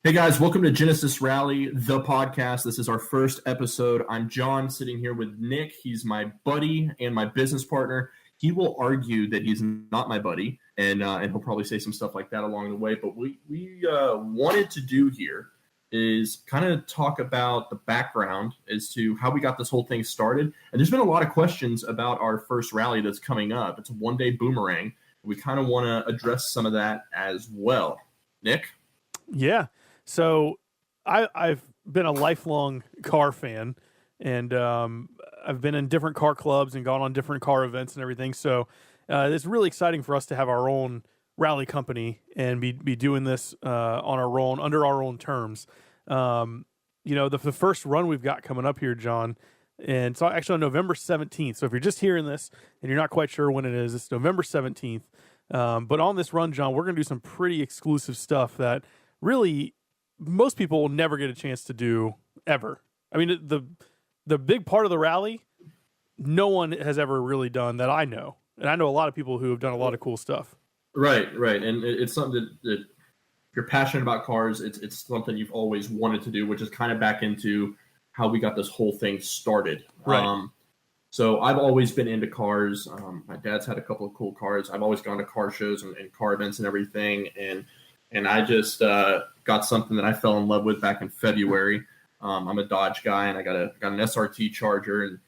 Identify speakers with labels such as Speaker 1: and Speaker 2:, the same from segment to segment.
Speaker 1: Hey guys, welcome to Genesis Rally, the podcast. This is our first episode. I'm John, sitting here with Nick. He's my buddy and my business partner. He will argue that he's not my buddy, and he'll probably say some stuff like that along the way. But we wanted to do here is kind of talk about the background as to how we got this whole thing started. And there's been a lot of questions about our first rally that's coming up. It's a one-day boomerang. We kind of want to address some of that as well. Nick?
Speaker 2: Yeah. So I've been a lifelong car fan, and I've been in different car clubs and gone on different car events and everything. So it's really exciting for us to have our own rally company and be doing this on our own, under our own terms. The first run we've got coming up here, John, and so actually on November 17th. So if you're just hearing this and you're not quite sure when it is, it's November 17th. But on this run, John, we're going to do some pretty exclusive stuff that really most people will never get a chance to do ever. I mean, the big part of the rally, no one has ever really done that I know. And I know a lot of people who have done a lot of cool stuff.
Speaker 1: Right. And it's something that if you're passionate about cars, it's something you've always wanted to do, which is kind of back into how we got this whole thing started.
Speaker 2: Right.
Speaker 1: So I've always been into cars. My dad's had a couple of cool cars. I've always gone to car shows and car events and everything. And I just got something that I fell in love with back in February. I'm a Dodge guy, and I got an SRT Charger, and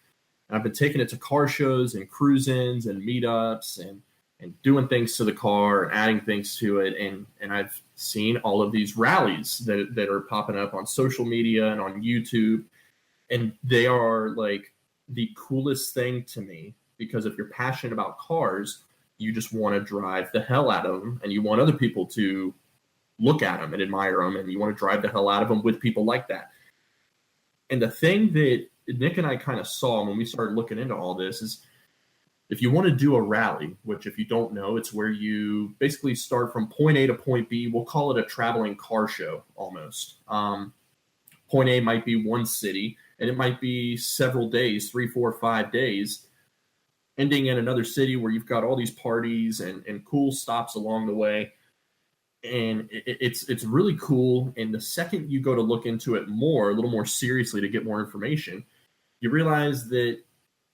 Speaker 1: I've been taking it to car shows and cruise-ins and meetups and doing things to the car and adding things to it. And I've seen all of these rallies that are popping up on social media and on YouTube, and they are like the coolest thing to me, because if you're passionate about cars, you just want to drive the hell out of them, and you want other people to look at them and admire them, and you want to drive the hell out of them with people like that. And the thing that Nick and I kind of saw when we started looking into all this is, if you want to do a rally, which if you don't know, it's where you basically start from point A to point B. We'll call it a traveling car show almost. Point A might be one city, and it might be several days, 3, 4, 5 days, ending in another city where you've got all these parties and cool stops along the way. And it's really cool. And the second you go to look into it more, a little more seriously to get more information, you realize that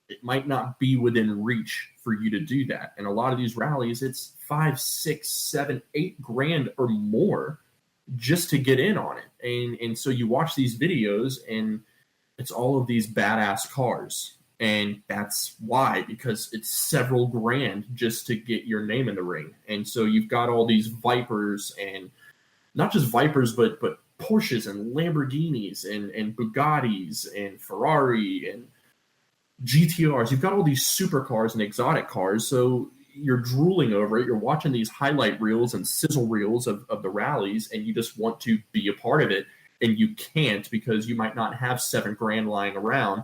Speaker 1: it might not be within reach for you to do that. And a lot of these rallies, it's 5, 6, 7, 8 grand or more just to get in on it. And so you watch these videos, and it's all of these badass cars. And that's why, because it's several grand just to get your name in the ring. And so you've got all these Vipers, and not just Vipers, but Porsches and Lamborghinis and Bugattis and Ferrari and GTRs. You've got all these supercars and exotic cars. So you're drooling over it. You're watching these highlight reels and sizzle reels of the rallies, and you just want to be a part of it. And you can't, because you might not have 7 grand lying around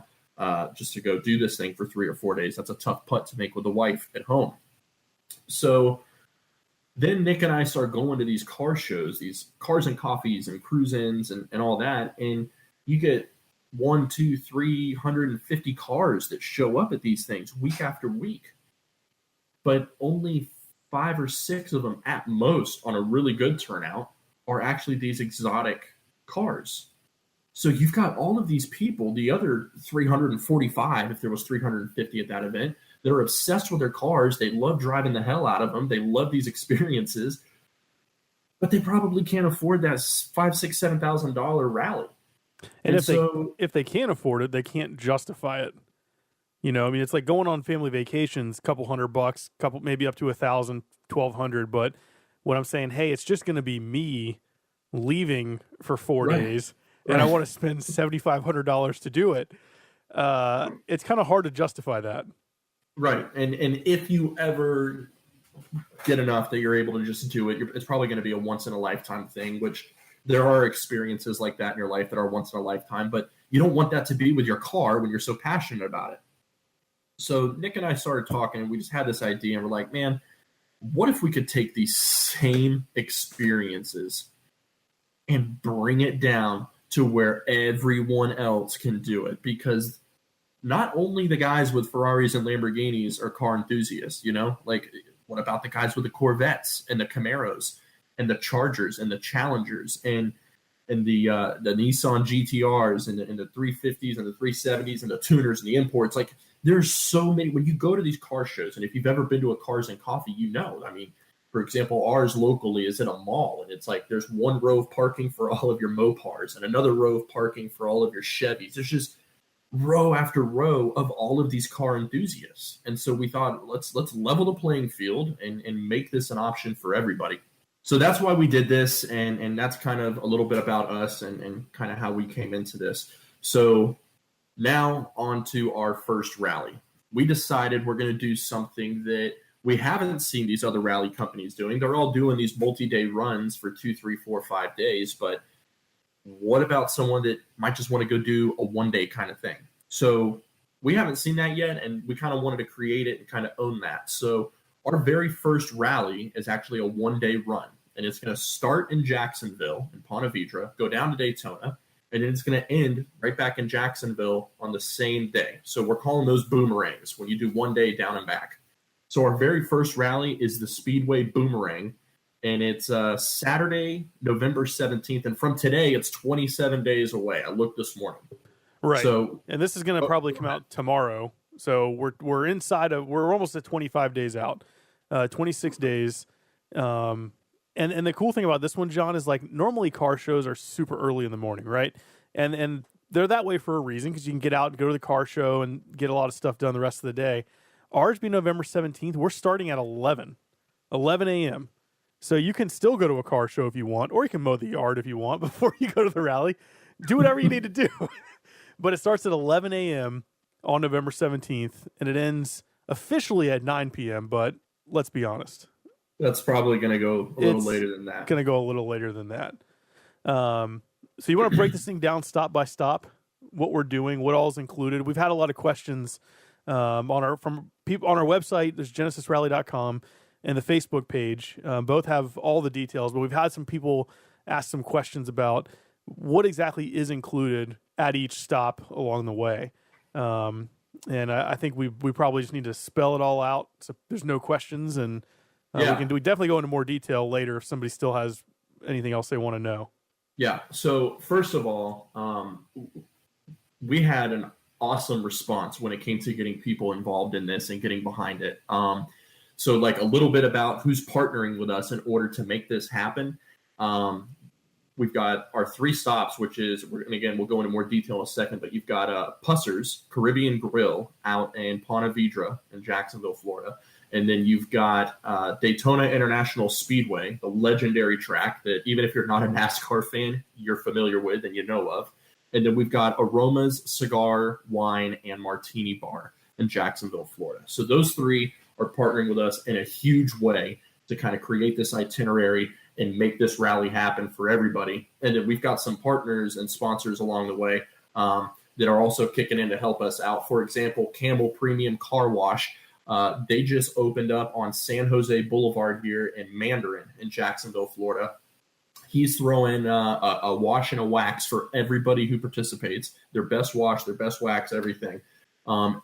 Speaker 1: just to go do this thing for 3 or 4 days. That's a tough putt to make with the wife at home. So then Nick and I start going to these car shows, these cars and coffees and cruise-ins and all that. And you get 1, 2, 350 cars that show up at these things week after week. But only 5 or 6 of them at most, on a really good turnout, are actually these exotic cars. So you've got all of these people, the other 345, if there was 350 at that event, that are obsessed with their cars. They love driving the hell out of them. They love these experiences, but they probably can't afford that $5,000, $6,000, $7,000 rally.
Speaker 2: And if they can't afford it, they can't justify it. You know, I mean, it's like going on family vacations, couple $100, couple maybe up to $1,000, $1,200. But when I'm saying, hey, it's just going to be me leaving for 4 days. And I want to spend $7,500 to do it. It's kind of hard to justify that.
Speaker 1: Right. And if you ever get enough that you're able to just do it, it's probably going to be a once-in-a-lifetime thing, which there are experiences like that in your life that are once in a lifetime. But you don't want that to be with your car when you're so passionate about it. So Nick and I started talking, and we just had this idea, and we're like, man, what if we could take these same experiences and bring it down to where everyone else can do it? Because not only the guys with Ferraris and Lamborghinis are car enthusiasts, you know, like what about the guys with the Corvettes and the Camaros and the Chargers and the Challengers? And and the Nissan GTRs and the 350s and the 370s and the tuners and the imports. Like, there's so many. When you go to these car shows, and if you've ever been to a Cars and Coffee, I mean, for example, ours locally is at a mall, and it's like there's one row of parking for all of your Mopars and another row of parking for all of your Chevys. There's just row after row of all of these car enthusiasts. And so we thought, let's level the playing field and make this an option for everybody. So that's why we did this, and that's kind of a little bit about us and kind of how we came into this. So now on to our first rally. We decided we're going to do something that we haven't seen these other rally companies doing. They're all doing these multi-day runs for 2, 3, 4, 5 days, but what about someone that might just want to go do a one-day kind of thing? So we haven't seen that yet, and we kind of wanted to create it and kind of own that. So our very first rally is actually a one-day run, and it's going to start in Jacksonville in Ponte Vedra, go down to Daytona, and then it's going to end right back in Jacksonville on the same day. So we're calling those boomerangs when you do one day down and back. So our very first rally is the Speedway Boomerang, and it's Saturday, November 17th. And from today, it's 27 days away. I looked this morning.
Speaker 2: Right.
Speaker 1: So,
Speaker 2: and this is going to probably come out tomorrow. So we're almost at 25 days out, 26 days. And the cool thing about this one, John, is like normally car shows are super early in the morning, right? And they're that way for a reason, because you can get out and go to the car show and get a lot of stuff done the rest of the day. Ours being November 17th, we're starting at 11 a.m. So you can still go to a car show if you want, or you can mow the yard if you want before you go to the rally. Do whatever you need to do. But it starts at 11 a.m. on November 17th, and it ends officially at 9 p.m., but let's be honest.
Speaker 1: That's probably going to go a little later than that.
Speaker 2: Going to go a little later than that. So you want to break this thing down stop by stop, what we're doing, what all is included. We've had a lot of questions from people on our website. There's genesisrally.com and the Facebook page. Both have all the details, but we've had some people ask some questions about what exactly is included at each stop along the way. And I think we probably just need to spell it all out so there's no questions, and we definitely go into more detail later if somebody still has anything else they want to know. Yeah.
Speaker 1: So first of all, we had an awesome response when it came to getting people involved in this and getting behind it. So like a little bit about who's partnering with us in order to make this happen. We've got our 3 stops, which is, and again, we'll go into more detail in a second, but you've got Pussers Caribbean Grill out in Ponte Vedra in Jacksonville, Florida. And then you've got Daytona International Speedway, the legendary track that even if you're not a NASCAR fan, you're familiar with and you know of. And then we've got Aromas Cigar, Wine, and Martini Bar in Jacksonville, Florida. So those 3 are partnering with us in a huge way to kind of create this itinerary and make this rally happen for everybody. And then we've got some partners and sponsors along the way that are also kicking in to help us out. For example, Campbell Premium Car Wash. They just opened up on San Jose Boulevard here in Mandarin in Jacksonville, Florida. He's throwing a wash and a wax for everybody who participates. Their best wash, their best wax, everything.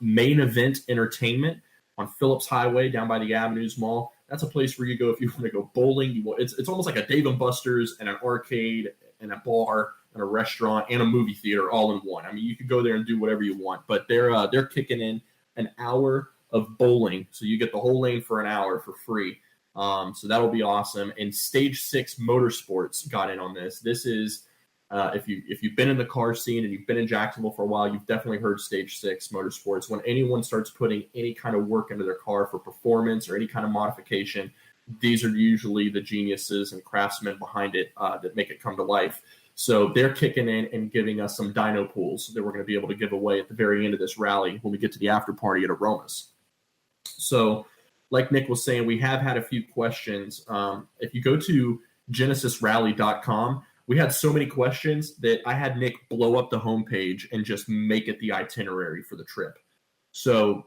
Speaker 1: Main Event Entertainment on Phillips Highway down by the Avenues Mall. That's a place where you go if you want to go bowling. It's almost like a Dave & Buster's and an arcade and a bar and a restaurant and a movie theater all in one. I mean, you could go there and do whatever you want, but they're kicking in an hour of bowling, so you get the whole lane for an hour for free. So that'll be awesome. And Stage 6 Motorsports got in on this. This is if you've been in the car scene and you've been in Jacksonville for a while, you've definitely heard Stage 6 Motorsports. When anyone starts putting any kind of work into their car for performance or any kind of modification, these are usually the geniuses and craftsmen behind it that make it come to life. So they're kicking in and giving us some dyno pools that we're going to be able to give away at the very end of this rally when we get to the after party at Aromas. So like Nick was saying, we have had a few questions. If you go to genesisrally.com, we had so many questions that I had Nick blow up the homepage and just make it the itinerary for the trip. So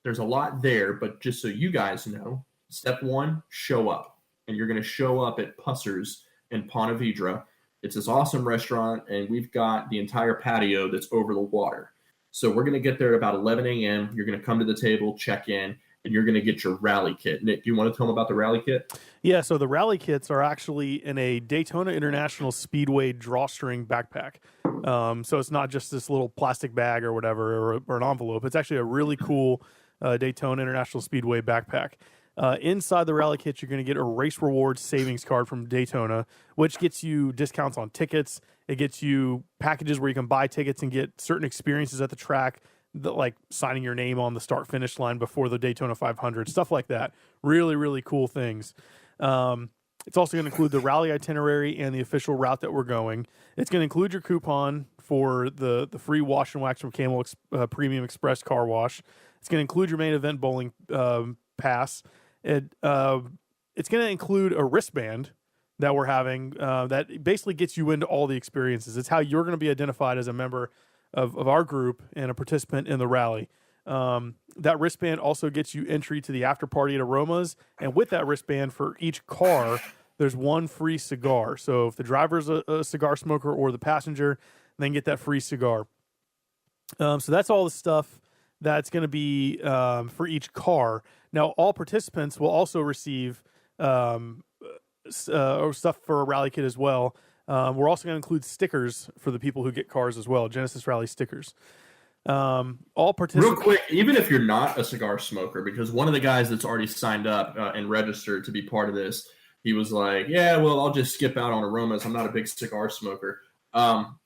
Speaker 1: there's a lot there, but just so you guys know, step 1, show up. And you're going to show up at Pussers in Ponte Vedra. It's this awesome restaurant, and we've got the entire patio that's over the water. So we're going to get there at about 11 a.m. You're going to come to the table, check in, and you're going to get your rally kit. Nick, do you want to tell them about the rally kit?
Speaker 2: Yeah, so the rally kits are actually in a Daytona International Speedway drawstring backpack. So it's not just this little plastic bag or whatever, or an envelope. It's actually a really cool Daytona International Speedway backpack. Inside the rally kit, you're going to get a race rewards savings card from Daytona, which gets you discounts on tickets. It gets you packages where you can buy tickets and get certain experiences at the track, like signing your name on the start finish line before the Daytona 500, stuff like that. Really, really cool things. It's also going to include the rally itinerary and the official route that we're going. It's going to include your coupon for the free wash and wax from Camel Premium Express Car Wash. It's going to include your main event bowling pass. It's going to include a wristband that we're having that basically gets you into all the experiences. It's how you're going to be identified as a member of our group and a participant in the rally. That wristband also gets you entry to the after party at Aromas, and with that wristband, for each car, there's one free cigar. So if the driver's a cigar smoker or the passenger, then get that free cigar. So that's all the stuff that's going to be for each car. Now, all participants will also receive stuff for a rally kit as well. We're also going to include stickers for the people who get cars as well, Genesis Rally stickers. All participants.
Speaker 1: Real quick, even if you're not a cigar smoker, because one of the guys that's already signed up and registered to be part of this, he was like, yeah, well, I'll just skip out on Aromas. I'm not a big cigar smoker.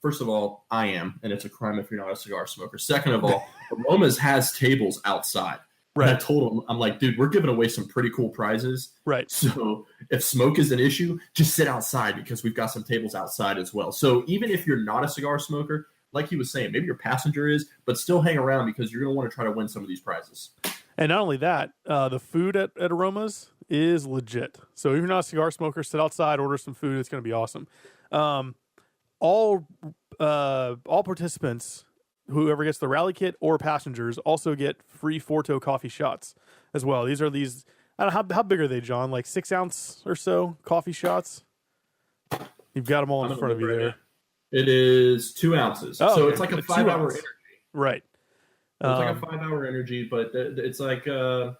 Speaker 1: First of all, I am, and it's a crime if you're not a cigar smoker. Second of all, Aromas has tables outside.
Speaker 2: Right.
Speaker 1: And I told him, I'm like, dude, we're giving away some pretty cool prizes.
Speaker 2: Right.
Speaker 1: So if smoke is an issue, just sit outside because we've got some tables outside as well. So even if you're not a cigar smoker, like he was saying, maybe your passenger is, but still hang around because you're going to want to try to win some of these prizes.
Speaker 2: And not only that, the food at Aromas is legit. So if you're not a cigar smoker, sit outside, order some food. It's going to be awesome. All participants, whoever gets the rally kit or passengers, also get free Forto coffee shots as well. These are I don't know, how big are they, John? Like 6 ounce or so coffee shots? You've got them all in front of you there.
Speaker 1: It is 2 ounces. So okay. It's like a 5-hour energy.
Speaker 2: Right.
Speaker 1: It's like a 5-hour energy, but it's like a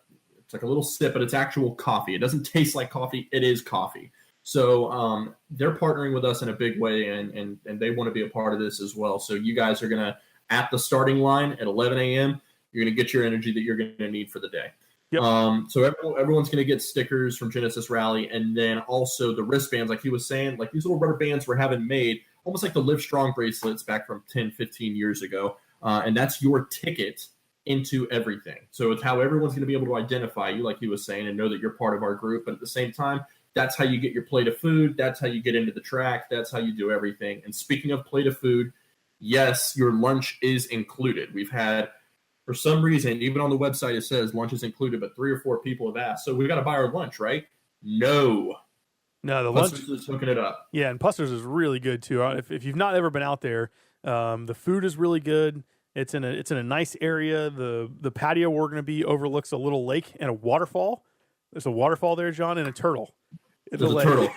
Speaker 1: little sip, but it's actual coffee. It doesn't taste like coffee. It is coffee. So they're partnering with us in a big way, and they want to be a part of this as well. So you guys are going to, at the starting line at 11 a.m., you're going to get your energy that you're going to need for the day.
Speaker 2: Yep.
Speaker 1: So everyone's going to get stickers from Genesis Rally, and then also the wristbands, like he was saying, like these little rubber bands we're having made, almost like the Live Strong bracelets back from 10, 15 years ago. And that's your ticket into everything. So it's how everyone's going to be able to identify you, like he was saying, and know that you're part of our group. But at the same time, that's how you get your plate of food. That's how you get into the track. That's how you do everything. And speaking of plate of food, yes, your lunch is included. We've had, for some reason, even on the website, it says lunch is included, but 3 or 4 people have asked. So we've got to buy our lunch, right? No,
Speaker 2: the lunch
Speaker 1: is hooking it up.
Speaker 2: Yeah, and Puster's is really good too. If you've not ever been out there, the food is really good. It's in a nice area. The patio we're going to be overlooks a little lake and a waterfall. There's a waterfall there, John, and a turtle.
Speaker 1: There's a turtle.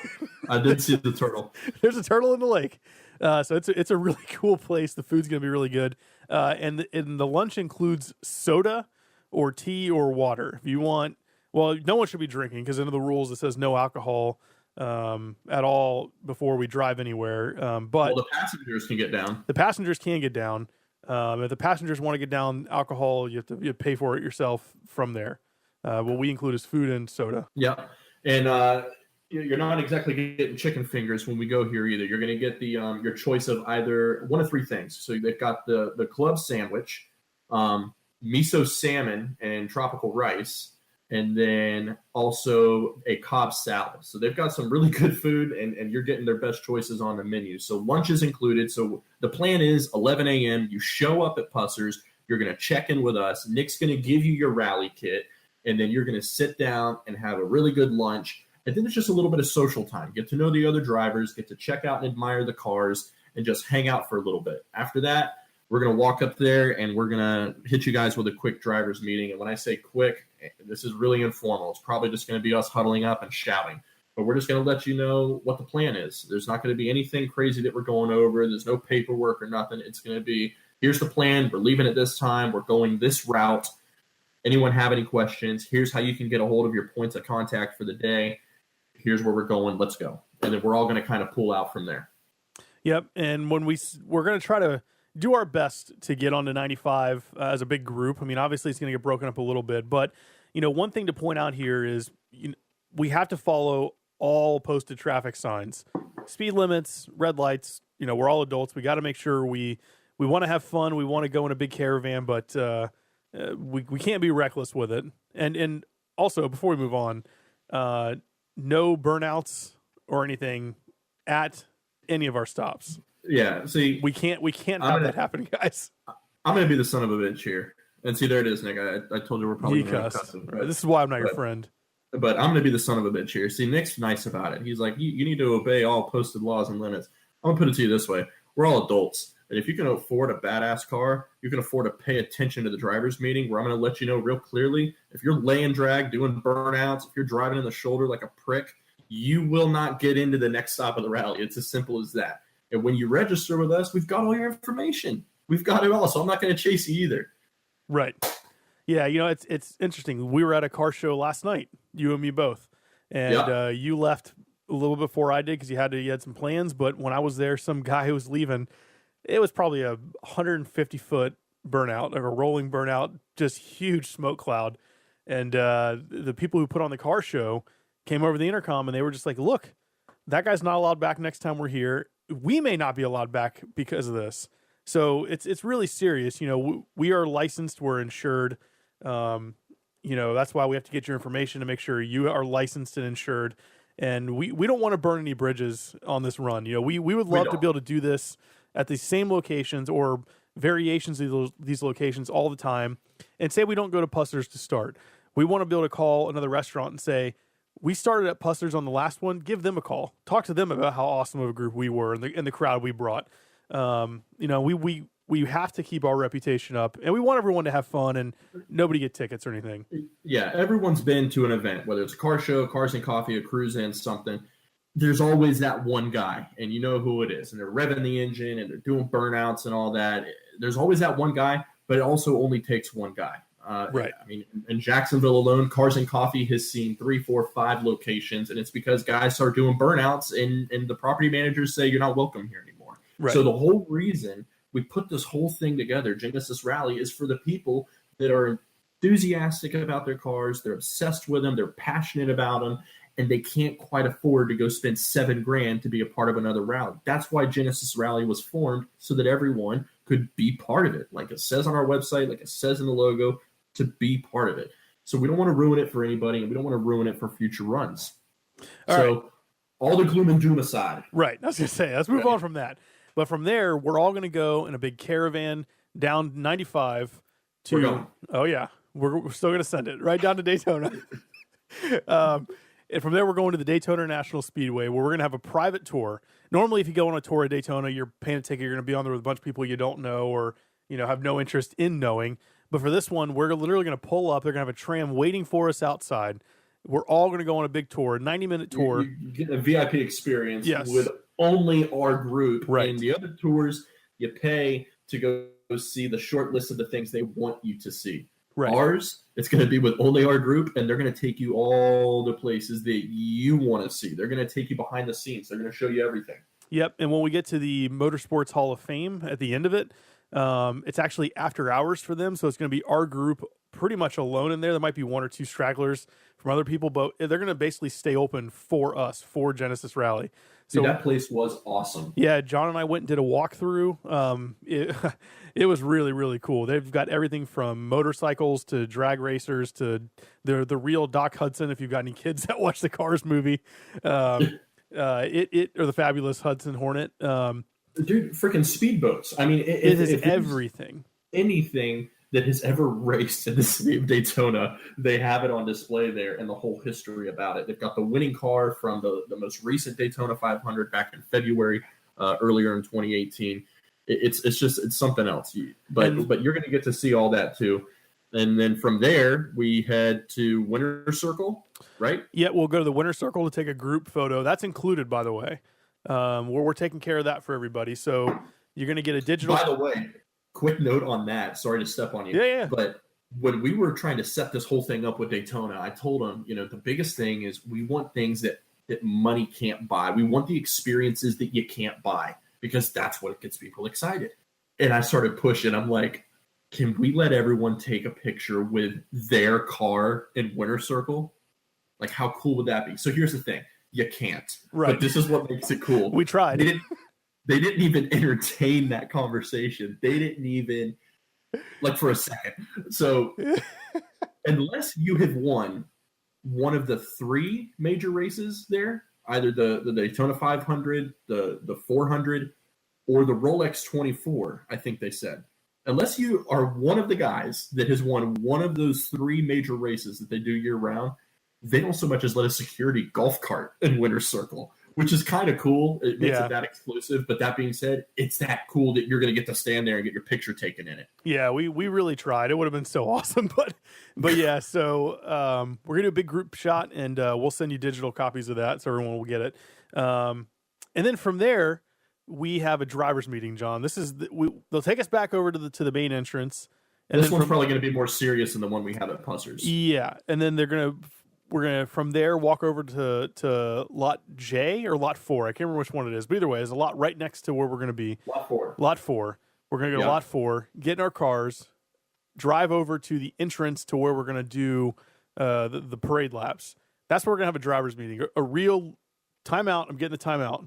Speaker 1: I did see the turtle.
Speaker 2: There's a turtle in the lake. So it's a really cool place. The food's going to be really good. And the lunch includes soda or tea or water. If you want, well, no one should be drinking because under the rules it says no alcohol at all before we drive anywhere. But
Speaker 1: the passengers can get down.
Speaker 2: The passengers can get down. If the passengers want to get down alcohol, you have to pay for it yourself from there. What we include is food and soda.
Speaker 1: Yeah, and you're not exactly getting chicken fingers when we go here either. You're going to get the your choice of either one of 3 things. So they've got the club sandwich, miso salmon and tropical rice, and then also a Cobb salad. So they've got some really good food, and you're getting their best choices on the menu. So lunch is included. So the plan is 11 a.m. You show up at Pusser's. You're going to check in with us. Nick's going to give you your rally kit, and then you're going to sit down and have a really good lunch. And then it's just a little bit of social time. Get to know the other drivers, get to check out and admire the cars, and just hang out for a little bit. After that, we're going to walk up there, and we're going to hit you guys with a quick driver's meeting. And when I say quick, this is really informal. It's probably just going to be us huddling up and shouting. But we're just going to let you know what the plan is. There's not going to be anything crazy that we're going over. There's no paperwork or nothing. It's going to be, here's the plan. We're leaving at this time. We're going this route. Anyone have any questions? Here's how you can get a hold of your points of contact for the day. Here's where we're going. Let's go. And then we're all going to kind of pull out from there.
Speaker 2: Yep. And when we're going to try to do our best to get onto 95 as a big group. I mean, obviously it's going to get broken up a little bit, but one thing to point out here is we have to follow all posted traffic signs, speed limits, red lights. We're all adults. We got to make sure we want to have fun. We want to go in a big caravan, but we can't be reckless with it. And also, before we move on, no burnouts or anything at any of our stops.
Speaker 1: Yeah, see,
Speaker 2: we can't have that happening, guys.
Speaker 1: I'm gonna be the son of a bitch here, and see, there it is, Nick. I told you we're probably gonna cuss him,
Speaker 2: right. This is why I'm not your friend.
Speaker 1: But I'm gonna be the son of a bitch here. See, Nick's nice about it. He's like, you need to obey all posted laws and limits. I'm gonna put it to you this way: we're all adults, and if you can afford a badass car, you can afford to pay attention to the driver's meeting, where I'm gonna let you know real clearly if you're laying drag, doing burnouts, if you're driving in the shoulder like a prick, you will not get into the next stop of the rally. It's as simple as that. And when you register with us, we've got all your information. We've got it all, so I'm not going to chase you either.
Speaker 2: Right. Yeah, it's interesting. We were at a car show last night, you and me both. And you left a little before I did because you had some plans. But when I was there, some guy who was leaving, it was probably a 150-foot burnout, like a rolling burnout, just huge smoke cloud. And the people who put on the car show came over the intercom, and they were just like, look, that guy's not allowed back next time we're here. We may not be allowed back because of this. So it's really serious. We are licensed, we're insured. That's why we have to get your information to make sure you are licensed and insured. And we don't want to burn any bridges on this run. We would love to be able to do this at the same locations or variations of these locations all the time. And say we don't go to Puster's to start. We want to be able to call another restaurant and say, we started at Puster's on the last one. Give them a call. Talk to them about how awesome of a group we were and the crowd we brought. We have to keep our reputation up, and we want everyone to have fun and nobody get tickets or anything.
Speaker 1: Yeah, everyone's been to an event, whether it's a car show, Cars and Coffee, a cruise in, something. There's always that one guy, and you know who it is. And they're revving the engine, and they're doing burnouts and all that. There's always that one guy, but it also only takes one guy.
Speaker 2: Right.
Speaker 1: I mean, in Jacksonville alone, Cars and Coffee has seen 3, 4, 5 locations, and it's because guys start doing burnouts, and the property managers say you're not welcome here anymore.
Speaker 2: Right.
Speaker 1: So the whole reason we put this whole thing together, Genesis Rally, is for the people that are enthusiastic about their cars, they're obsessed with them, they're passionate about them, and they can't quite afford to go spend $7,000 to be a part of another rally. That's why Genesis Rally was formed, so that everyone could be part of it. Like it says on our website, like it says in the logo, to be part of it. So we don't want to ruin it for anybody, and we don't want to ruin it for future runs. All the gloom and doom aside.
Speaker 2: Right. I was going to say, let's move on from that. But from there, we're all going to go in a big caravan down 95 to...
Speaker 1: We're going.
Speaker 2: Oh, yeah. We're still going to send it right down to Daytona. And from there, we're going to the Daytona International Speedway, where we're going to have a private tour. Normally, if you go on a tour at Daytona, you're paying a ticket, you're going to be on there with a bunch of people you don't know or have no interest in knowing. But for this one, we're literally going to pull up. They're going to have a tram waiting for us outside. We're all going to go on a big tour, 90-minute tour.
Speaker 1: You get a VIP experience
Speaker 2: yes.
Speaker 1: with only our group.
Speaker 2: Right.
Speaker 1: And the other tours, you pay to go see the short list of the things they want you to see.
Speaker 2: Right.
Speaker 1: Ours, it's going to be with only our group, and they're going to take you all the places that you want to see. They're going to take you behind the scenes. They're going to show you everything.
Speaker 2: Yep. And when we get to the Motorsports Hall of Fame at the end of it, it's actually after hours for them. So it's going to be our group pretty much alone in there. There might be 1 or 2 stragglers from other people, but they're going to basically stay open for us, for Genesis Rally. So
Speaker 1: dude, that place was awesome.
Speaker 2: Yeah, John and I went and did a walkthrough. It was really, really cool. They've got everything from motorcycles to drag racers to the real Doc Hudson, if you've got any kids that watch the Cars movie. Or the fabulous Hudson Hornet.
Speaker 1: Dude, freaking speedboats. I mean,
Speaker 2: it is everything.
Speaker 1: Anything that has ever raced in the city of Daytona, they have it on display there and the whole history about it. They've got the winning car from the most recent Daytona 500 back in February, earlier in 2018. It's something else. But you're going to get to see all that too. And then from there, we head to Winter Circle, right?
Speaker 2: Yeah, we'll go to the Winter Circle to take a group photo. That's included, by the way. We're taking care of that for everybody. So you're going to get a digital.
Speaker 1: By the way, quick note on that. Sorry to step on you.
Speaker 2: Yeah.
Speaker 1: But when we were trying to set this whole thing up with Daytona, I told them, the biggest thing is we want things that money can't buy. We want the experiences that you can't buy, because that's what gets people excited. And I started pushing. I'm like, can we let everyone take a picture with their car in Winter Circle? Like, how cool would that be? So here's the thing. You can't.
Speaker 2: Right.
Speaker 1: But this is what makes it cool.
Speaker 2: We tried.
Speaker 1: They didn't even entertain that conversation. They didn't even, like, for a second. So unless you have won one of the 3 major races there, either the Daytona 500, the 400, or the Rolex 24, I think they said. Unless you are one of the guys that has won one of those 3 major races that they do year round, they don't so much as let a security golf cart in Winter Circle, which is kind of cool. It makes it that exclusive. But that being said, it's that cool that you're going to get to stand there and get your picture taken in it.
Speaker 2: Yeah, we really tried. It would have been so awesome. But yeah, so we're going to do a big group shot, and we'll send you digital copies of that so everyone will get it. And then from there, we have a driver's meeting, John. This is they'll take us back over to the main entrance.
Speaker 1: And this one's probably going to be more serious than the one we have at Puzzers.
Speaker 2: Yeah, and then we're gonna from there walk over to lot J or lot 4. I can't remember which one it is, but either way, there's a lot right next to where we're gonna be.
Speaker 1: Lot 4.
Speaker 2: Lot 4. We're gonna go to lot 4, get in our cars, drive over to the entrance to where we're gonna do the parade laps. That's where we're gonna have a driver's meeting. A real timeout. I'm getting a timeout.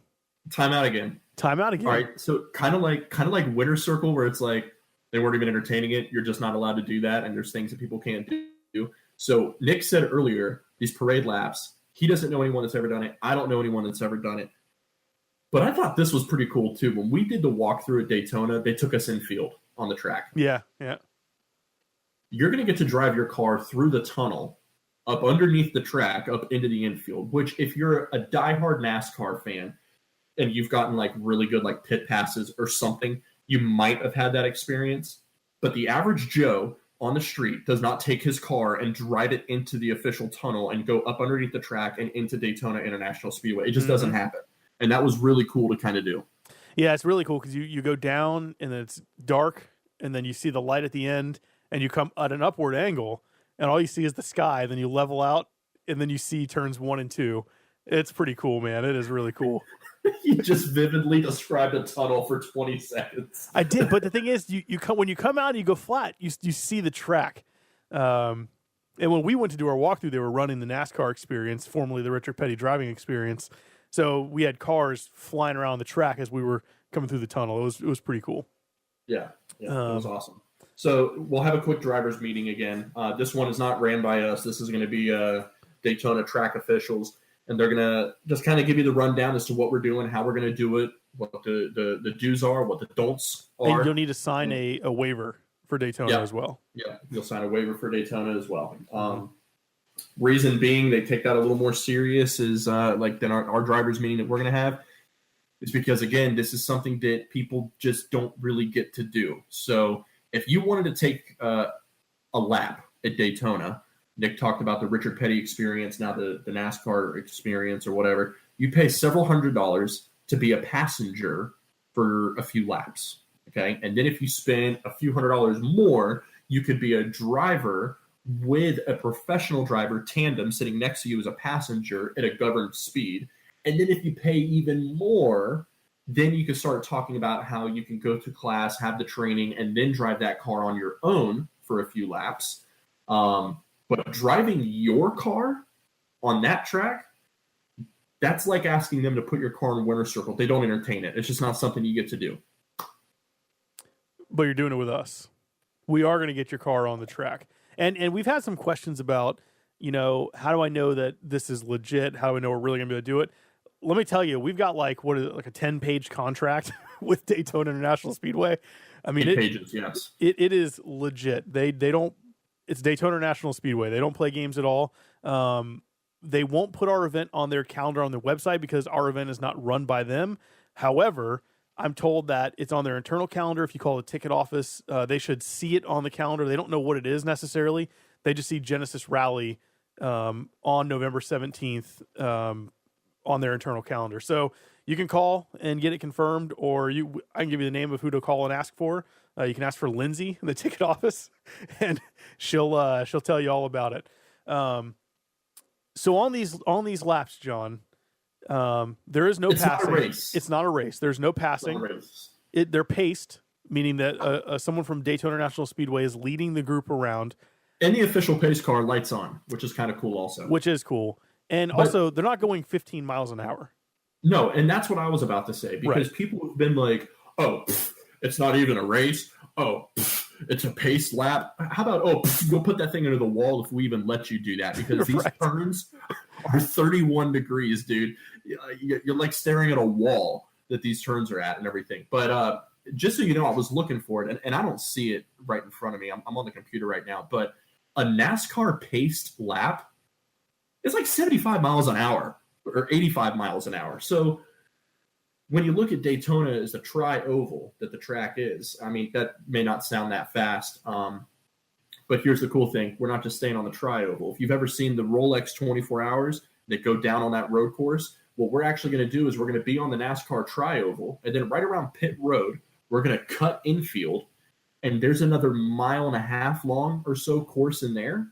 Speaker 1: Timeout again.
Speaker 2: Timeout again.
Speaker 1: All right. So kind of like Winter Circle, where it's like they weren't even entertaining it. You're just not allowed to do that, and there's things that people can't do. So Nick said earlier, these parade laps, he doesn't know anyone that's ever done it. I don't know anyone that's ever done it. But I thought this was pretty cool too. When we did the walkthrough at Daytona, they took us infield on the track.
Speaker 2: Yeah.
Speaker 1: You're going to get to drive your car through the tunnel, up underneath the track, up into the infield, which if you're a diehard NASCAR fan and you've gotten like really good like pit passes or something, you might have had that experience. But the average Joe on the street does not take his car and drive it into the official tunnel and go up underneath the track and into Daytona International Speedway. It just doesn't happen. And that was really cool to kind of do.
Speaker 2: Yeah, it's really cool because you go down and then it's dark and then you see the light at the end and you come at an upward angle and all you see is the sky. Then you level out and then you see turns 1 and 2. It's pretty cool, man. It is really cool.
Speaker 1: You just vividly described a tunnel for 20 seconds.
Speaker 2: I did, but the thing is, you come when you come out and you go flat, you see the track. And when we went to do our walkthrough, they were running the NASCAR experience, formerly the Richard Petty driving experience. So we had cars flying around the track as we were coming through the tunnel. It was pretty cool.
Speaker 1: Yeah, it was awesome. So we'll have a quick driver's meeting again. This one is not ran by us. This is going to be Daytona track officials. And they're going to just kind of give you the rundown as to what we're doing, how we're going to do it, what the do's are, what the don'ts are.
Speaker 2: And you'll need to sign a waiver for Daytona as well.
Speaker 1: Yeah, you'll sign a waiver for Daytona as well. Reason being they take that a little more serious is than our driver's meeting that we're going to have is because, again, this is something that people just don't really get to do. So if you wanted to take a lap at Daytona, Nick talked about the Richard Petty experience, now the NASCAR experience or whatever. You pay several $100s to be a passenger for a few laps, okay? And then if you spend a few $100s more, you could be a driver with a professional driver tandem sitting next to you as a passenger at a governed speed. And then if you pay even more, then you can start talking about how you can go to class, have the training, and then drive that car on your own for a few laps. But driving your car on that track, that's like asking them to put your car in Winter Circle. They don't entertain it. It's just not something you get to do.
Speaker 2: But you're doing it with us. We are going to get your car on the track. And we've had some questions about, how do I know that this is legit? How do I know we're really going to be able to do it? Let me tell you, we've got like a 10-page contract with Daytona International Speedway. I mean,
Speaker 1: 8 pages, yes.
Speaker 2: It is legit. They don't. It's Daytona National Speedway. They don't play games at all. They won't put our event on their calendar on their website because our event is not run by them. However, I'm told that it's on their internal calendar. If you call the ticket office, they should see it on the calendar. They don't know what it is necessarily. They just see Genesis Rally on November 17th on their internal calendar. So you can call and get it confirmed, or I can give you the name of who to call and ask for. You can ask for Lindsay in the ticket office, and she'll tell you all about it. So on these laps, John, there is no
Speaker 1: It's
Speaker 2: passing.
Speaker 1: not a race.
Speaker 2: It's not a race. There's no passing. They're paced, meaning that someone from Daytona International Speedway is leading the group around.
Speaker 1: And the official pace car lights on, which is kind of cool also.
Speaker 2: Which is cool. And also, they're not going 15 miles an hour.
Speaker 1: No, and that's what I was about to say, because people have been like, oh, it's not even a race. Oh, it's a pace lap. How about, go put that thing into the wall if we even let you do that, because these turns are 31 degrees, dude. You're like staring at a wall that these turns are at and everything. But just so you know, I was looking for it, and I don't see it right in front of me. I'm on the computer right now, but a NASCAR paced lap is like 75 miles an hour or 85 miles an hour. So when you look at Daytona as the tri-oval that the track is, I mean, that may not sound that fast. But here's the cool thing. We're not just staying on the tri-oval. If you've ever seen the Rolex 24 Hours that go down on that road course, what we're actually going to do is we're going to be on the NASCAR tri-oval, and then right around pit road, we're going to cut infield, and there's another 1.5 mile long or so course in there.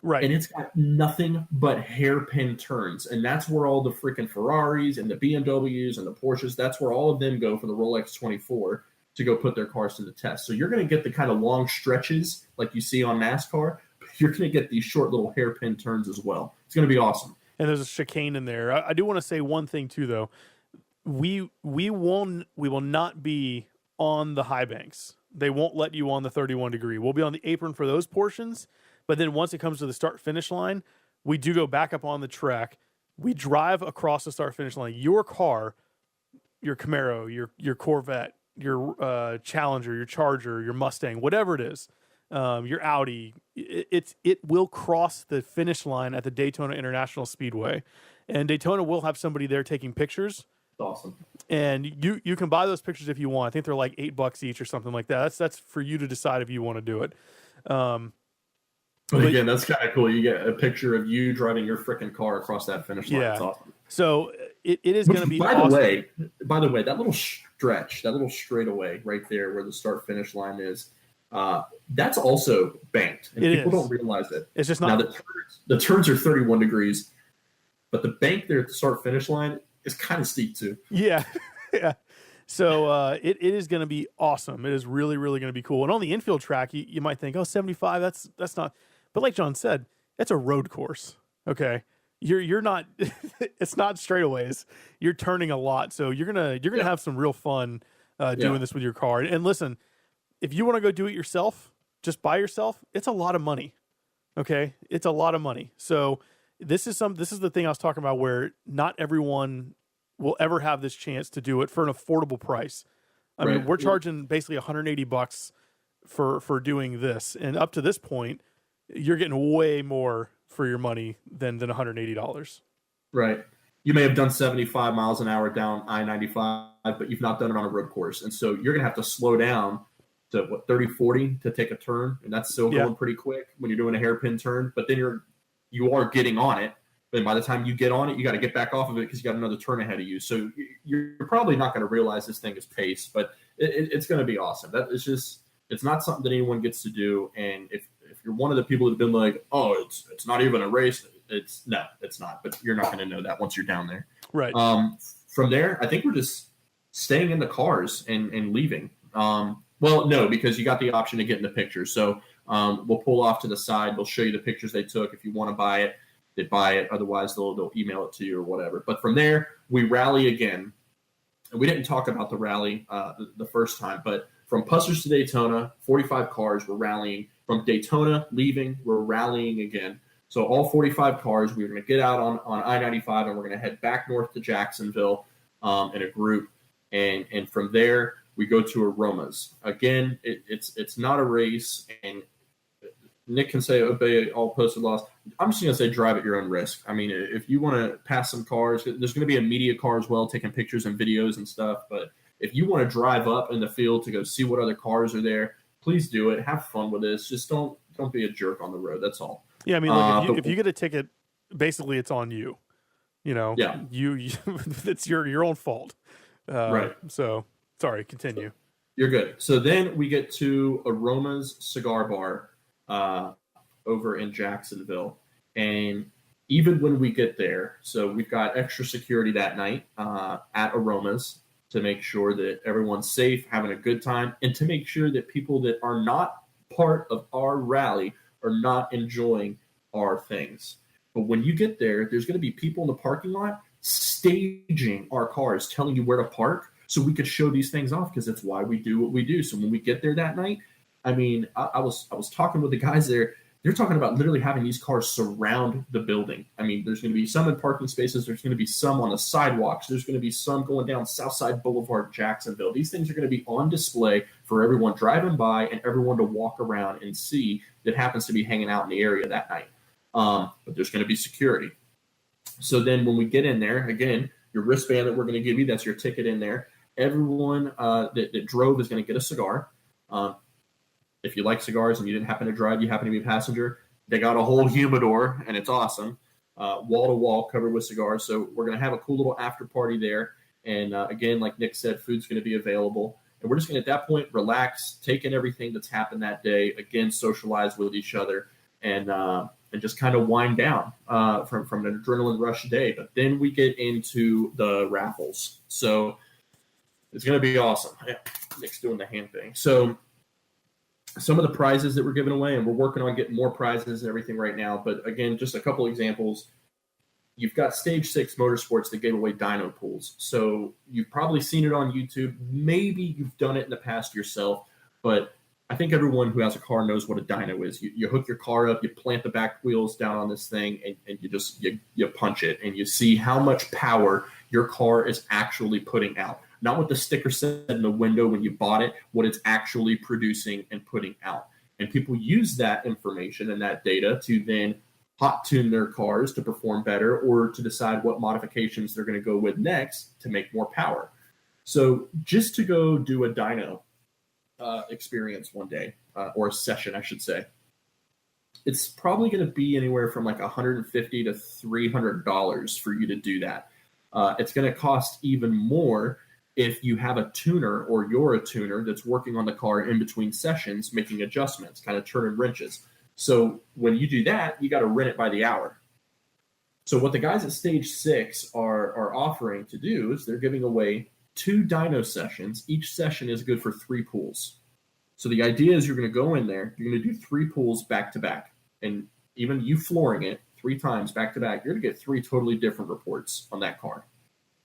Speaker 2: Right.
Speaker 1: And it's got nothing but hairpin turns. And that's where all the freaking Ferraris and the BMWs and the Porsches, that's where all of them go for the Rolex 24 to go put their cars to the test. So you're going to get the kind of long stretches like you see on NASCAR, but you're going to get these short little hairpin turns as well. It's going to be awesome.
Speaker 2: And there's a chicane in there. I do want to say one thing too, though. We will not be on the high banks. They won't let you on the 31 degree. We'll be on the apron for those portions. But then once it comes to the start-finish line, we do go back up on the track. We drive across the start-finish line. Your car, your Camaro, your Corvette, your Challenger, your Charger, your Mustang, whatever it is, your Audi, it will cross the finish line at the Daytona International Speedway. And Daytona will have somebody there taking pictures.
Speaker 1: Awesome.
Speaker 2: And you can buy those pictures if you want. I think they're like $8 each or something like that. That's for you to decide if you want to do it.
Speaker 1: But again, that's kind of cool. You get a picture of you driving your freaking car across that finish line.
Speaker 2: Yeah.
Speaker 1: That's awesome.
Speaker 2: So it is going to be
Speaker 1: by
Speaker 2: awesome.
Speaker 1: the way, that little stretch, that little straightaway right there where the start finish line is, that's also banked. And people don't realize it.
Speaker 2: It's just not.
Speaker 1: Now the turns are 31 degrees, but the bank there at the start finish line is kind of steep too.
Speaker 2: Yeah. Yeah. So it is going to be awesome. It is really, really going to be cool. And on the infield track, you might think, 75, that's not. But like John said, it's a road course. Okay, you're not. It's not straightaways. You're turning a lot, so you're gonna have some real fun doing this with your car. And listen, if you want to go do it yourself, just by yourself, it's a lot of money. Okay, it's a lot of money. So this is the thing I was talking about, where not everyone will ever have this chance to do it for an affordable price. I mean, we're charging basically $180 for doing this, and up to this point, you're getting way more for your money than $180.
Speaker 1: Right. You may have done 75 miles an hour down I-95, but you've not done it on a road course. And so you're going to have to slow down to 30, 40 to take a turn. And that's still going pretty quick when you're doing a hairpin turn, but then you are getting on it. But by the time you get on it, you got to get back off of it because you got another turn ahead of you. So you're probably not going to realize this thing is pace, but it's going to be awesome. That is just, it's not something that anyone gets to do. And if you're one of the people that have been like, oh, it's not even a race, it's not. But you're not going to know that once you're down there.
Speaker 2: Right.
Speaker 1: From there, I think we're just staying in the cars and leaving. Well, no, because you got the option to get in the pictures. So we'll pull off to the side. They'll show you the pictures they took. If you want to buy it, they buy it. Otherwise, they'll email it to you or whatever. But from there, we rally again. And we didn't talk about the rally the first time, but from Puster's to Daytona, 45 cars were rallying. From Daytona leaving, we're rallying again. So all 45 cars, we're going to get out on I-95, and we're going to head back north to Jacksonville in a group. And from there, we go to Aromas. Again, it's not a race, and Nick can say obey all posted laws. I'm just going to say drive at your own risk. I mean, if you want to pass some cars, there's going to be a media car as well, taking pictures and videos and stuff. But if you want to drive up in the field to go see what other cars are there, please do it. Have fun with this. Just don't be a jerk on the road. That's all.
Speaker 2: Yeah, I mean, look, if you get a ticket, basically it's on you. You know,
Speaker 1: Yeah,
Speaker 2: you it's your own fault.
Speaker 1: right.
Speaker 2: So sorry, continue.
Speaker 1: You're good. So then we get to Aroma's Cigar Bar uh, over in Jacksonville. And even when we get there, so we've got extra security that night at Aroma's to make sure that everyone's safe, having a good time, and to make sure that people that are not part of our rally are not enjoying our things. But when you get there, there's going to be people in the parking lot staging our cars, telling you where to park so we could show these things off because that's why we do what we do. So when we get there that night, I mean, I was talking with the guys there. They're talking about literally having these cars surround the building. I mean, there's going to be some in parking spaces. There's going to be some on the sidewalks. There's going to be some going down Southside Boulevard, Jacksonville. These things are going to be on display for everyone driving by and everyone to walk around and see that happens to be hanging out in the area that night. But there's going to be security. So then when we get in there, again, your wristband that we're going to give you, that's your ticket in there. Everyone that drove is going to get a cigar. If you like cigars and you didn't happen to drive, you happen to be a passenger, they got a whole humidor, and it's awesome. Wall to wall covered with cigars. So we're going to have a cool little after party there. And again, like Nick said, food's going to be available. And we're just going to, at that point, relax, take in everything that's happened that day, again, socialize with each other, and just kind of wind down from an adrenaline rush day. But then we get into the raffles. So it's going to be awesome. Yeah, Nick's doing the hand thing. So some of the prizes that we're giving away, and we're working on getting more prizes and everything right now. But again, just a couple examples. You've got Stage 6 Motorsports that gave away dyno pools. So you've probably seen it on YouTube. Maybe you've done it in the past yourself, but I think everyone who has a car knows what a dyno is. You hook your car up, you plant the back wheels down on this thing, and you punch it, and you see how much power your car is actually putting out. Not what the sticker said in the window when you bought it, what it's actually producing and putting out. And people use that information and that data to then hot tune their cars to perform better or to decide what modifications they're going to go with next to make more power. So just to go do a dyno experience one day, or a session, I should say, it's probably going to be anywhere from like $150 to $300 for you to do that. It's going to cost even more if you have a tuner or you're a tuner that's working on the car in between sessions, making adjustments, kind of turning wrenches. So when you do that, you got to rent it by the hour. So what the guys at Stage 6 are offering to do is they're giving away 2 dyno sessions. Each session is good for 3 pools. So the idea is you're going to go in there, you're going to do 3 pools back to back. And even you flooring it 3 times back to back, you're going to get 3 totally different reports on that car.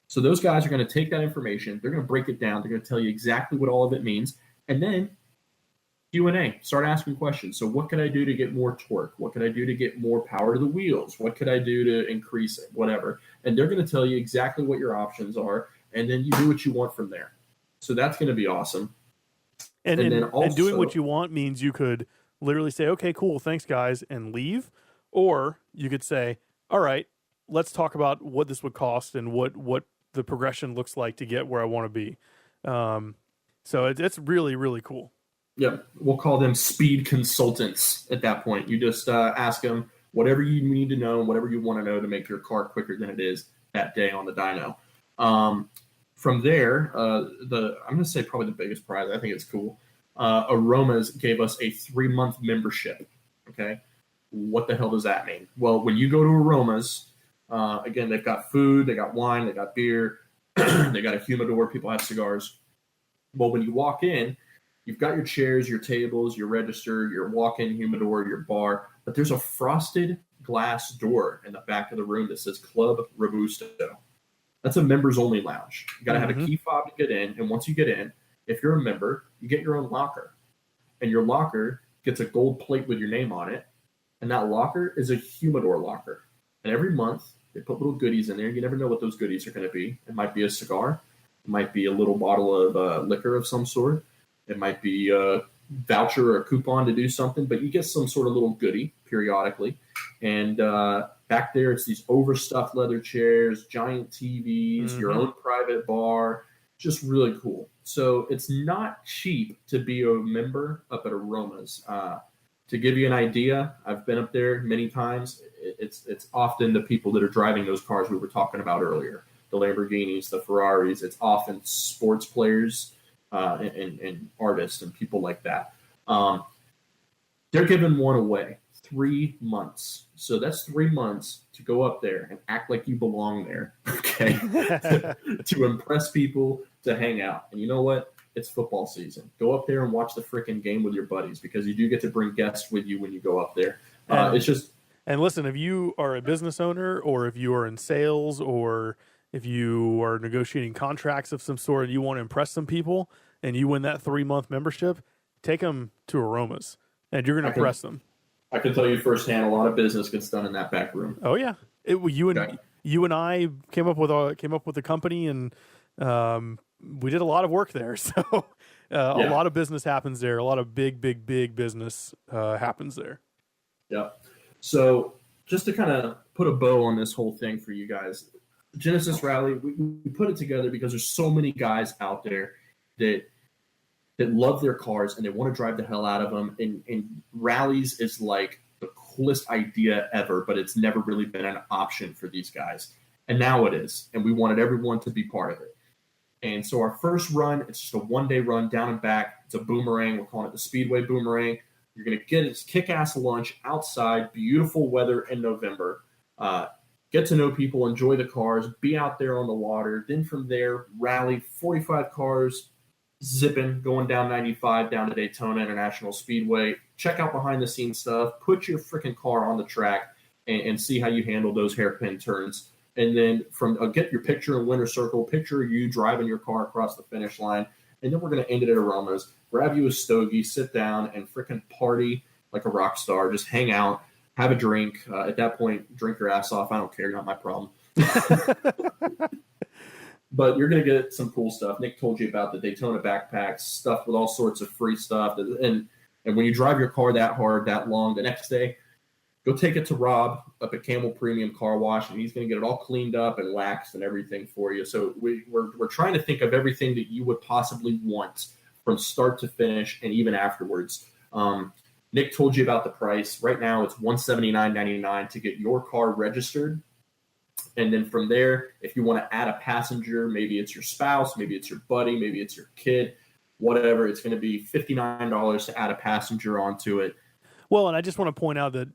Speaker 1: So those guys are going to take that information, they're going to break it down, they're going to tell you exactly what all of it means, and then Q&A, start asking questions. So what could I do to get more torque? What could I do to get more power to the wheels? What could I do to increase it? Whatever. And they're going to tell you exactly what your options are, and then you do what you want from there. So that's going to be awesome.
Speaker 2: And then also, and doing what you want means you could literally say, okay, cool, thanks, guys, and leave. Or you could say, all right, let's talk about what this would cost and what the progression looks like to get where I want to be. So it's really, really cool.
Speaker 1: Yeah, we'll call them speed consultants at that point. You just ask them whatever you need to know, whatever you want to know to make your car quicker than it is that day on the dyno. From there, I'm going to say probably the biggest prize. I think it's cool. Aromas gave us a 3-month membership. Okay, what the hell does that mean? Well, when you go to Aromas, again, they've got food, they got wine, they got beer, they got a humidor. People have cigars. Well, when you walk in, you've got your chairs, your tables, your register, your walk-in humidor, your bar, but there's a frosted glass door in the back of the room that says Club Robusto. That's a members-only lounge. You got to have a key fob to get in, and once you get in, if you're a member, you get your own locker, and your locker gets a gold plate with your name on it, and that locker is a humidor locker. And every month, they put little goodies in there. You never know what those goodies are going to be. It might be a cigar. It might be a little bottle of liquor of some sort. It might be a voucher or a coupon to do something, but you get some sort of little goodie periodically. And back there, it's these overstuffed leather chairs, giant TVs, your own private bar, just really cool. So it's not cheap to be a member up at Aromas. To give you an idea, I've been up there many times. It's often the people that are driving those cars we were talking about earlier, the Lamborghinis, the Ferraris. It's often sports players and artists and people like that. They're giving one away 3 months. So that's 3 months to go up there and act like you belong there, okay? To impress people, to hang out. And you know what? It's football season. Go up there and watch the freaking game with your buddies, because you do get to bring guests with you when you go up there. It's just.
Speaker 2: And listen, if you are a business owner, or if you are in sales, or if you are negotiating contracts of some sort and you want to impress some people and you win that 3-month membership, take them to Aromas and you're going to impress them.
Speaker 1: I can tell you firsthand, a lot of business gets done in that back room.
Speaker 2: Oh yeah. You and I came up with a company, and we did a lot of work there. So a lot of business happens there. A lot of big business happens there.
Speaker 1: Yeah. So just to kind of put a bow on this whole thing for you guys, Genesis Rally, we put it together because there's so many guys out there that love their cars and they want to drive the hell out of them. And rallies is like the coolest idea ever, but it's never really been an option for these guys. And now it is. And we wanted everyone to be part of it. And so our first run, it's just a one-day run down and back. It's a boomerang. We're calling it the Speedway Boomerang. You're going to get this kick-ass lunch outside, beautiful weather in November. Get to know people, enjoy the cars, be out there on the water. Then from there, rally 45 cars, zipping, going down 95 down to Daytona International Speedway. Check out behind-the-scenes stuff. Put your freaking car on the track and see how you handle those hairpin turns. And then get your picture in winner's circle, picture you driving your car across the finish line. And then we're going to end it at Aromas. Grab you a stogie, sit down, and freaking party like a rock star. Just hang out, have a drink. At that point, drink your ass off. I don't care. Not my problem. But you're going to get some cool stuff. Nick told you about the Daytona backpacks, stuff with all sorts of free stuff. And when you drive your car that hard, that long, the next day, go take it to Rob up at Camel Premium Car Wash, and he's going to get it all cleaned up and waxed and everything for you. So we're trying to think of everything that you would possibly want from start to finish and even afterwards. Nick told you about the price. Right now it's $179.99 to get your car registered. And then from there, if you want to add a passenger, maybe it's your spouse, maybe it's your buddy, maybe it's your kid, whatever, it's going to be $59 to add a passenger onto it.
Speaker 2: Well, and I just want to point out that,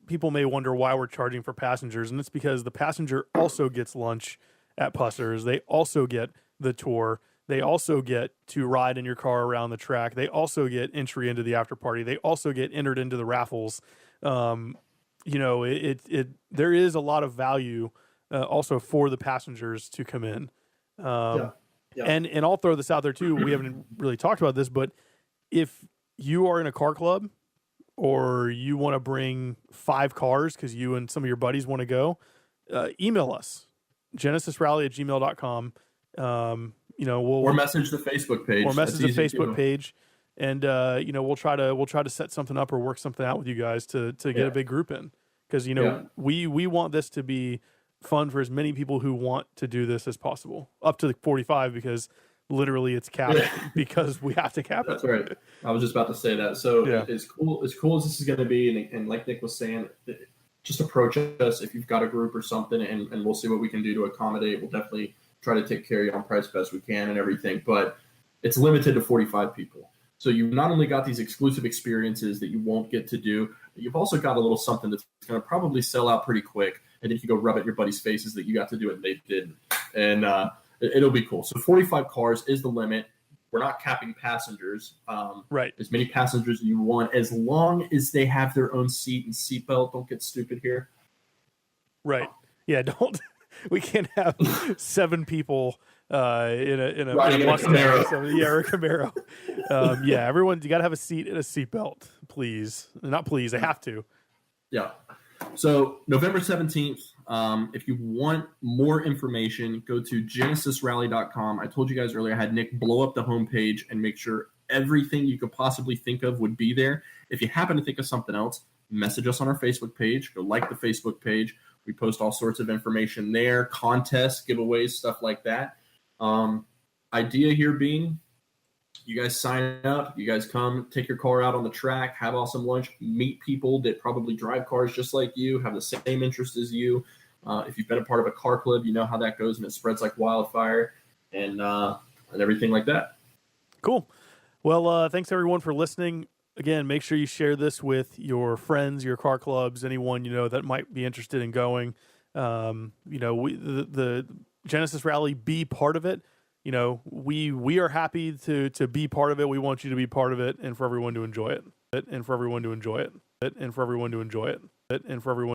Speaker 2: people may wonder why we're charging for passengers, and it's because the passenger also gets lunch at Pussers. They also get the tour. They also get to ride in your car around the track. They also get entry into the after party. They also get entered into the raffles. There is a lot of value also for the passengers to come in. Yeah. And I'll throw this out there too. We haven't really talked about this, but if you are in a car club, or you want to bring 5 cars because you and some of your buddies want to go, email us, genesisrally@gmail.com. Or
Speaker 1: message the Facebook page. And we'll try to set something up or work something out with you guys to get a big group in, because we want this to be fun for as many people who want to do this as possible, up to 45, because literally it's capped because we have to cap it. That's right. I was just about to say that. So as cool as this is going to be, and like Nick was saying, just approach us if you've got a group or something, and we'll see what we can do to accommodate. We'll definitely try to take care of you on price best we can and everything, but it's limited to 45 people. So you've not only got these exclusive experiences that you won't get to do, but you've also got a little something that's going to probably sell out pretty quick, and then you can go rub at your buddies' faces that you got to do it and they didn't. And it'll be cool. So 45 cars is the limit. We're not capping passengers.
Speaker 2: Right.
Speaker 1: As many passengers as you want, as long as they have their own seat and seatbelt. Don't get stupid here.
Speaker 2: Right. Yeah. We can't have 7 people in a Mustang. Or a Camaro. Everyone, you got to have a seat and a seatbelt, please. Not please. They have to.
Speaker 1: Yeah. So November 17th, if you want more information, go to genesisrally.com. I told you guys earlier, I had Nick blow up the homepage and make sure everything you could possibly think of would be there. If you happen to think of something else, message us on our Facebook page. Go like the Facebook page. We post all sorts of information there, contests, giveaways, stuff like that. Idea here being You guys sign up. You guys come, take your car out on the track, have awesome lunch, meet people that probably drive cars just like you, have the same interest as you. If you've been a part of a car club, you know how that goes, and it spreads like wildfire, and everything like that.
Speaker 2: Cool. Well, thanks everyone for listening. Again, make sure you share this with your friends, your car clubs, anyone you know that might be interested in going. The Genesis Rally, be part of it. We are happy to be part of it. We want you to be part of it, and for everyone to enjoy it, and for everyone to enjoy it, and for everyone to enjoy it, and for everyone.